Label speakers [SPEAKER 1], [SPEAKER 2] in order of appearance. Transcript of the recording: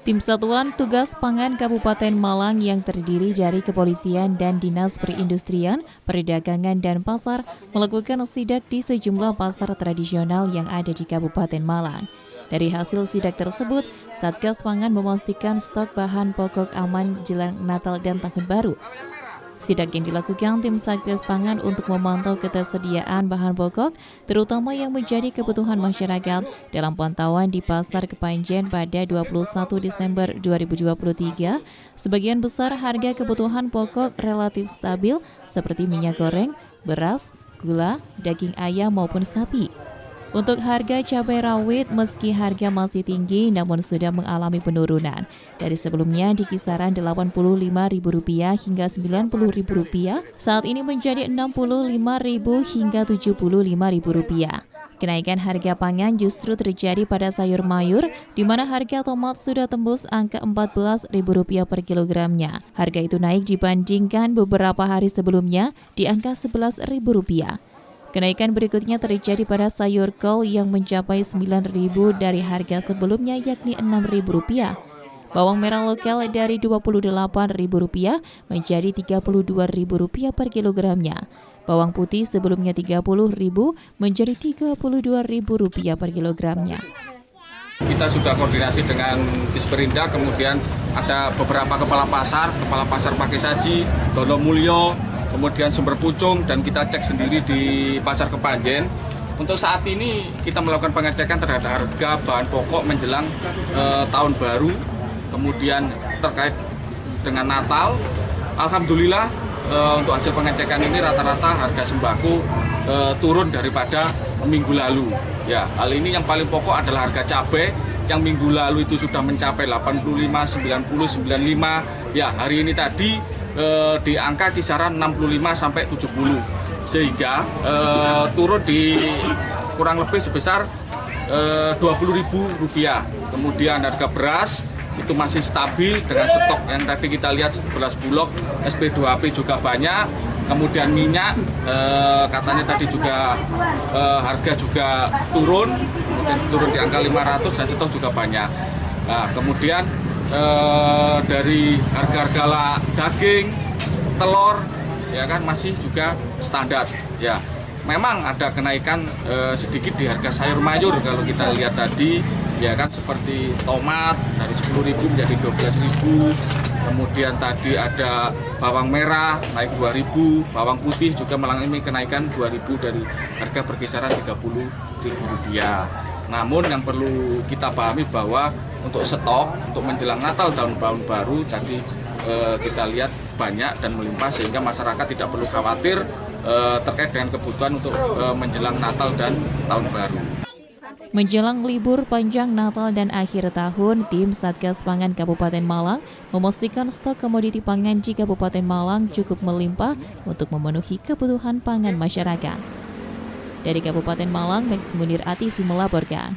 [SPEAKER 1] Tim Satuan Tugas Pangan Kabupaten Malang yang terdiri dari kepolisian dan Dinas Perindustrian, Perdagangan dan Pasar melakukan sidak di sejumlah pasar tradisional yang ada di Kabupaten Malang. Dari hasil sidak tersebut, Satgas Pangan memastikan stok bahan pokok aman jelang Natal dan Tahun Baru. Sidak yang dilakukan tim Satgas Pangan untuk memantau ketersediaan bahan pokok, terutama yang menjadi kebutuhan masyarakat dalam pantauan di Pasar Kepanjen pada 21 Desember 2023. Sebagian besar harga kebutuhan pokok relatif stabil seperti minyak goreng, beras, gula, daging ayam maupun sapi. Untuk harga cabai rawit, meski harga masih tinggi namun sudah mengalami penurunan. Dari sebelumnya di kisaran Rp85.000 hingga Rp90.000, saat ini menjadi Rp65.000 hingga Rp75.000. Kenaikan harga pangan justru terjadi pada sayur mayur, di mana harga tomat sudah tembus angka Rp14.000 per kilogramnya. Harga itu naik dibandingkan beberapa hari sebelumnya di angka Rp11.000. Kenaikan berikutnya terjadi pada sayur kol yang mencapai Rp9.000 dari harga sebelumnya yakni Rp6.000. Bawang merah lokal dari Rp28.000 menjadi Rp32.000 per kilogramnya. Bawang putih sebelumnya Rp30.000 menjadi Rp32.000 per kilogramnya.
[SPEAKER 2] Kita sudah koordinasi dengan Disperindak, kemudian ada beberapa kepala pasar Pakai Saji, Donomulyo, kemudian Sumber Pucung, dan kita cek sendiri di Pasar Kepanjen. Untuk saat ini kita melakukan pengecekan terhadap harga bahan pokok menjelang tahun baru, kemudian terkait dengan Natal. Alhamdulillah untuk hasil pengecekan ini rata-rata harga sembako turun daripada minggu lalu. Ya, hal ini yang paling pokok adalah harga cabai yang minggu lalu itu sudah mencapai 85, 90, 95. Ya, hari ini tadi di angka kisaran 65 sampai 70. Sehingga turun di kurang lebih sebesar Rp20.000. Kemudian harga beras itu masih stabil dengan stok yang tadi kita lihat 11 bulog, SP2AP juga banyak. Kemudian minyak katanya tadi juga harga juga turun di angka 500 dan stok juga banyak. Nah, kemudian dari harga-harga daging, telur ya kan masih juga standar. Ya, memang ada kenaikan sedikit di harga sayur mayur kalau kita lihat tadi, ya kan, seperti tomat dari Rp10.000 menjadi Rp12.000. Kemudian tadi ada bawang merah naik Rp2.000, bawang putih juga mengalami kenaikan Rp2.000 dari harga berkisaran Rp30.000. Namun yang perlu kita pahami bahwa untuk stok untuk menjelang Natal tahun baru tadi kita lihat banyak dan melimpah, sehingga masyarakat tidak perlu khawatir terkait dengan kebutuhan untuk menjelang Natal dan tahun baru.
[SPEAKER 1] Menjelang libur panjang Natal dan akhir tahun, tim Satgas Pangan Kabupaten Malang memastikan stok komoditi pangan di Kabupaten Malang cukup melimpah untuk memenuhi kebutuhan pangan masyarakat. Dari Kabupaten Malang, Max Munir Atifi melaporkan.